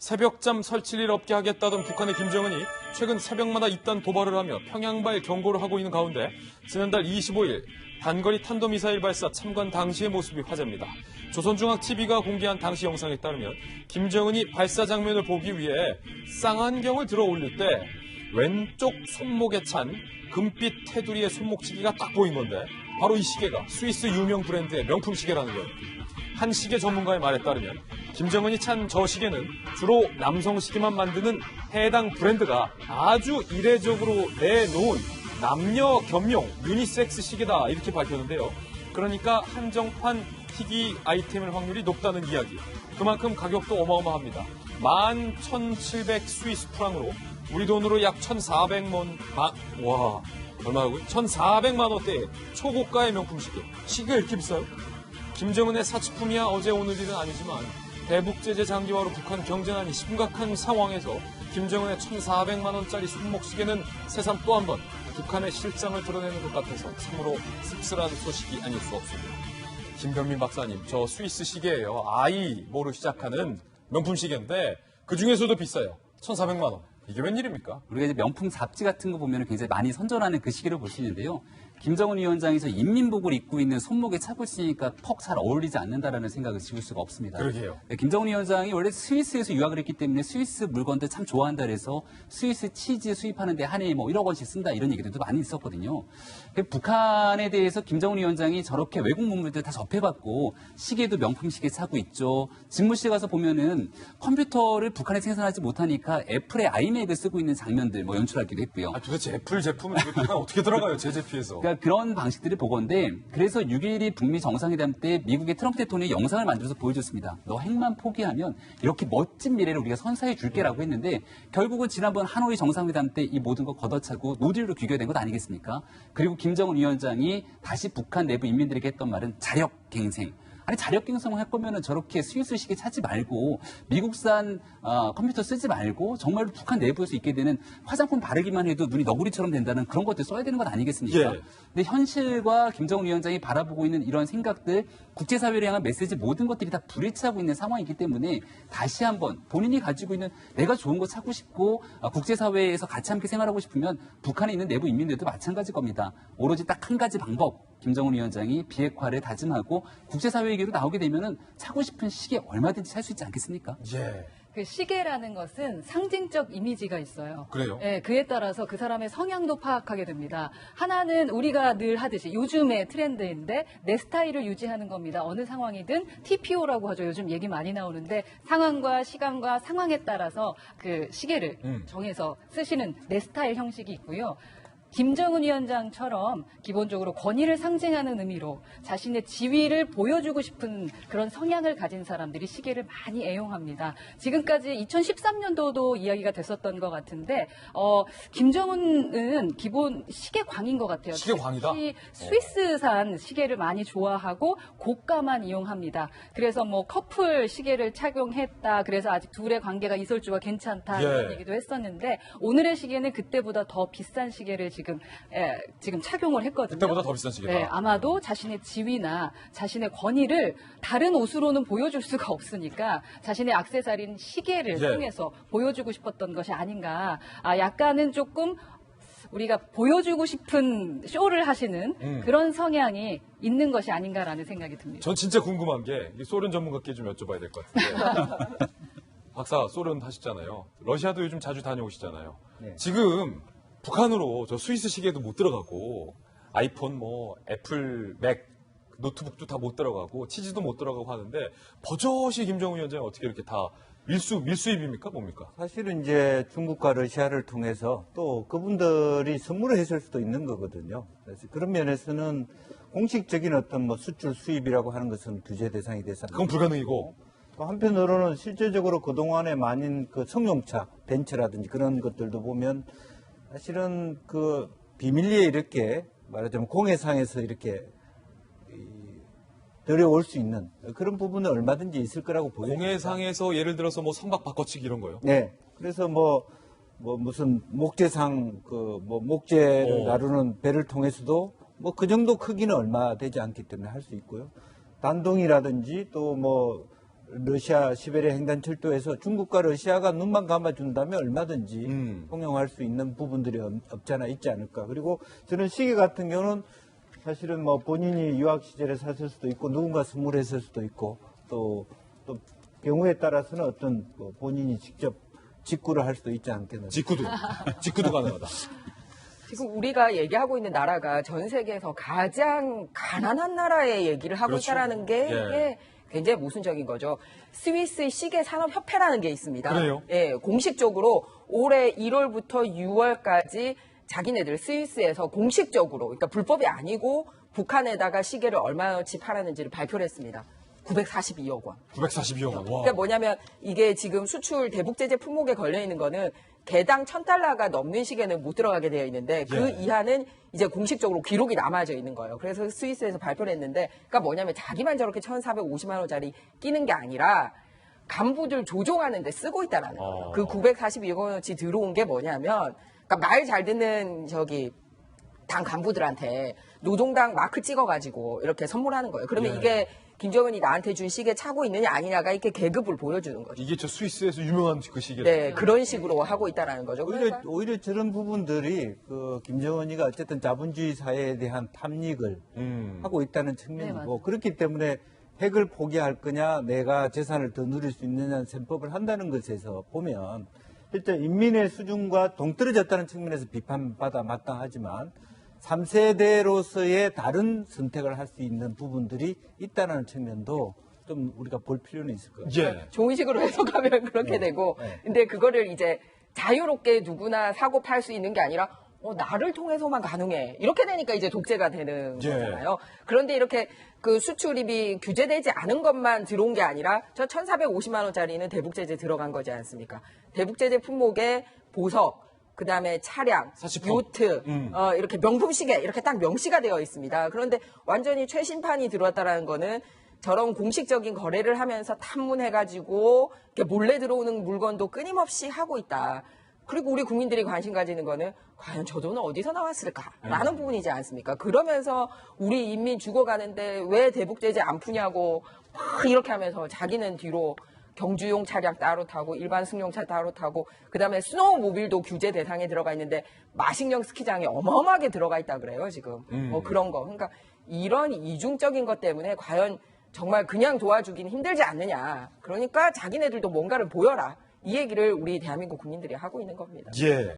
새벽잠 설칠 일 없게 하겠다던 북한의 김정은이 최근 새벽마다 잇단 도발을 하며 평양발 경고를 하고 있는 가운데 지난달 25일 단거리 탄도미사일 발사 참관 당시의 모습이 화제입니다. 조선중앙TV가 공개한 당시 영상에 따르면 김정은이 발사 장면을 보기 위해 쌍안경을 들어 올릴 때 왼쪽 손목에 찬 금빛 테두리의 손목시계가 딱 보인 건데 바로 이 시계가 스위스 유명 브랜드의 명품 시계라는 거예요. 한 시계 전문가의 말에 따르면 김정은이 찬 저 시계는 주로 남성 시계만 만드는 해당 브랜드가 아주 이례적으로 내놓은 남녀 겸용 유니섹스 시계다 이렇게 밝혔는데요. 그러니까 한정판 희귀 아이템일 확률이 높다는 이야기. 그만큼 가격도 어마어마합니다. 11,700 스위스 프랑으로 우리 돈으로 약 1,400만 얼마라고요? 1,400만 원대의 초고가의 명품 시계. 시계가 이렇게 비싸요? 김정은의 사치품이야 어제 오늘 일은 아니지만 대북 제재 장기화로 북한 경제난이 심각한 상황에서 김정은의 1,400만 원짜리 손목시계는 새삼 또 한 번 북한의 실상을 드러내는 것 같아서 참으로 씁쓸한 소식이 아닐 수 없습니다. 김병민 박사님, 저 스위스 시계예요. 아이모로 시작하는 명품 시계인데 그 중에서도 비싸요. 1,400만 원. 이게 웬일입니까? 우리가 이제 명품 잡지 같은 거 보면 굉장히 많이 선전하는 그 시계를 볼 수 있는데요. 김정은 위원장이 저 인민복을 입고 있는 손목에 차고 있으니까 턱 잘 어울리지 않는다라는 생각을 지울 수가 없습니다. 그러게요. 김정은 위원장이 원래 스위스에서 유학을 했기 때문에 스위스 물건들 참 좋아한다 그래서 스위스 치즈 수입하는데 한 해에 뭐 1억 원씩 쓴다 이런 얘기들도 많이 있었거든요. 북한에 대해서 김정은 위원장이 저렇게 외국 문물들 다 접해봤고 시계도 명품 시계 차고 있죠. 집무실에 가서 보면은 컴퓨터를 북한에 생산하지 못하니까 애플의 아이맥을 쓰고 있는 장면들 뭐 연출하기도 했고요. 도대체 애플 제품은 어떻게 들어가요? 제재 피해서. 그러니까 그런 방식들이 보건데 그래서 6.12 북미 정상회담 때 미국의 트럼프 대통령이 영상을 만들어서 보여줬습니다. 너 핵만 포기하면 이렇게 멋진 미래를 우리가 선사해 줄게라고 했는데 결국은 지난번 하노이 정상회담 때 이 모든 거 걷어차고 노딜로 귀결된 것 아니겠습니까? 그리고 김정은 위원장이 다시 북한 내부 인민들에게 했던 말은 자력갱생. 아니 자력갱생을 할 거면은 저렇게 스위스 시계 차지 말고 미국산 컴퓨터 쓰지 말고 정말로 북한 내부에서 있게 되는 화장품 바르기만 해도 눈이 너구리처럼 된다는 그런 것들 써야 되는 것 아니겠습니까? 예. 근데 현실과 김정은 위원장이 바라보고 있는 이런 생각들, 국제사회를 향한 메시지 모든 것들이 다 불일치하고 있는 상황이기 때문에 다시 한번 본인이 가지고 있는 내가 좋은 거 찾고 싶고 국제사회에서 같이 함께 생활하고 싶으면 북한에 있는 내부 인민들도 마찬가지일 겁니다. 오로지 딱 한 가지 방법. 김정은 위원장이 비핵화를 다짐하고 국제사회에게로 나오게 되면은 차고 싶은 시계 얼마든지 살 수 있지 않겠습니까? 예. 그 시계라는 것은 상징적 이미지가 있어요. 그래요? 예, 그에 따라서 그 사람의 성향도 파악하게 됩니다. 하나는 우리가 늘 하듯이 요즘의 트렌드인데 내 스타일을 유지하는 겁니다. 어느 상황이든 TPO라고 하죠. 요즘 얘기 많이 나오는데 상황과 시간과 상황에 따라서 그 시계를 정해서 쓰시는 내 스타일 형식이 있고요. 김정은 위원장처럼 기본적으로 권위를 상징하는 의미로 자신의 지위를 보여주고 싶은 그런 성향을 가진 사람들이 시계를 많이 애용합니다. 지금까지 2013년도도 이야기가 됐었던 것 같은데 김정은은 기본 시계광인 것 같아요. 시계광이다? 특히 스위스산 시계를 많이 좋아하고 고가만 이용합니다. 그래서 뭐 커플 시계를 착용했다. 그래서 아직 둘의 관계가 이설주와 괜찮다. 이런 얘기도 했었는데 오늘의 시계는 그때보다 더 비싼 시계를 지금 착용을 했거든요. 그때보다 더 비싼 시계다. 네, 아마도 자신의 지위나 자신의 권위를 다른 옷으로는 보여줄 수가 없으니까 자신의 액세서리인 시계를 통해서 보여주고 싶었던 것이 아닌가. 약간은 조금 우리가 보여주고 싶은 쇼를 하시는 그런 성향이 있는 것이 아닌가라는 생각이 듭니다. 전 진짜 궁금한 게 소련 전문가께 좀 여쭤봐야 될 것 같은데. 박사, 소련 하시잖아요. 러시아도 요즘 자주 다녀오시잖아요. 네. 지금 북한으로 저 스위스 시계도 못 들어가고 아이폰, 뭐 애플, 맥, 노트북도 다 못 들어가고 치즈도 못 들어가고 하는데 버젓이 김정은 위원장이 어떻게 이렇게 다 밀수입입니까? 뭡니까? 사실은 이제 중국과 러시아를 통해서 또 그분들이 선물을 했을 수도 있는 거거든요. 그래서 그런 면에서는 공식적인 어떤 뭐 수출 수입이라고 하는 것은 규제 대상이 돼서 그건 불가능이고. 또 한편으로는 실제적으로 그동안에 많은 그 승용차, 벤츠라든지 그런 것들도 보면 사실은 그 비밀리에 이렇게 말하자면 공해상에서 이렇게 들여올 수 있는 그런 부분은 얼마든지 있을 거라고 보여요. 공해상에서 예를 들어서 뭐 선박 바꿔치기 이런 거요? 네. 그래서 뭐 무슨 목재상 목재를 다루는 배를 통해서도 뭐 그 정도 크기는 얼마 되지 않기 때문에 할 수 있고요. 단동이라든지 또 뭐 러시아 시베리아 횡단철도에서 중국과 러시아가 눈만 감아준다면 얼마든지 통용할 수 있는 부분들이 없지 않아 있지 않을까. 그리고 저는 시계 같은 경우는 사실은 뭐 본인이 유학 시절에 샀을 수도 있고 누군가 선물했을 수도 있고 또 경우에 따라서는 어떤 본인이 직접 직구를 할 수도 있지 않겠나. 직구도 가능하다. 지금 우리가 얘기하고 있는 나라가 전 세계에서 가장 가난한 나라의 얘기를 하고 그렇죠. 있다는 게 예. 이게 굉장히 모순적인 거죠. 스위스 시계산업협회라는 게 있습니다. 그래요? 예, 공식적으로 올해 1월부터 6월까지 자기네들 스위스에서 공식적으로, 그러니까 불법이 아니고 북한에다가 시계를 얼마어치 팔았는지를 발표를 했습니다. 942억 원. 942억 원. 와. 그러니까 뭐냐면 이게 지금 수출 대북 제재 품목에 걸려 있는 거는 개당 1,000달러가 넘는 시계는 못 들어가게 되어 있는데 그 예. 이하는 이제 공식적으로 기록이 남아져 있는 거예요. 그래서 스위스에서 발표를 했는데 그러니까 뭐냐면 자기만 저렇게 1,450만 원짜리 끼는 게 아니라 간부들 조종하는 데 쓰고 있다라는 거예요. 그 942억 원어치 들어온 게 뭐냐면 그러니까 말 잘 듣는 당 간부들한테 노동당 마크 찍어가지고 이렇게 선물하는 거예요. 그러면 예. 이게 김정은이 나한테 준 시계 차고 있느냐 아니냐가 이렇게 계급을 보여주는 거죠. 이게 저 스위스에서 유명한 그 시계. 네, 그런 식으로 하고 있다라는 거죠. 그러니까 오히려 저런 부분들이 김정은이가 어쨌든 자본주의 사회에 대한 탐닉을 하고 있다는 측면이고 네, 맞아요. 그렇기 때문에 핵을 포기할 거냐 내가 재산을 더 누릴 수 있느냐는 셈법을 한다는 것에서 보면 실제 인민의 수준과 동떨어졌다는 측면에서 비판받아 마땅하지만 3세대로서의 다른 선택을 할 수 있는 부분들이 있다는 측면도 좀 우리가 볼 필요는 있을 것 같아요. 예. 좋은 식으로 해석하면 그렇게 되고, 근데 그거를 이제 자유롭게 누구나 사고 팔 수 있는 게 아니라 나를 통해서만 가능해. 이렇게 되니까 이제 독재가 되는 예. 거잖아요. 그런데 이렇게 그 수출입이 규제되지 않은 것만 들어온 게 아니라 저 1,450만 원짜리는 대북제재 들어간 거지 않습니까? 대북제재 품목에 보석, 그 다음에 차량, 사치품. 요트, 이렇게 명품 시계, 이렇게 딱 명시가 되어 있습니다. 그런데 완전히 최신판이 들어왔다라는 거는 저런 공식적인 거래를 하면서 탐문해가지고 이렇게 몰래 들어오는 물건도 끊임없이 하고 있다. 그리고 우리 국민들이 관심 가지는 거는 과연 저 돈은 어디서 나왔을까라는 부분이지 않습니까? 그러면서 우리 인민 죽어가는데 왜 대북제재 안 푸냐고 막 이렇게 하면서 자기는 뒤로 경주용 차량 따로 타고 일반 승용차 따로 타고 그다음에 스노우모빌도 규제 대상에 들어가 있는데 마식령 스키장에 어마어마하게 들어가 있다 그래요 지금 뭐 그런 거. 그러니까 이런 이중적인 것 때문에 과연 정말 그냥 도와주긴 힘들지 않느냐. 그러니까 자기네들도 뭔가를 보여라. 이 얘기를 우리 대한민국 국민들이 하고 있는 겁니다. 예.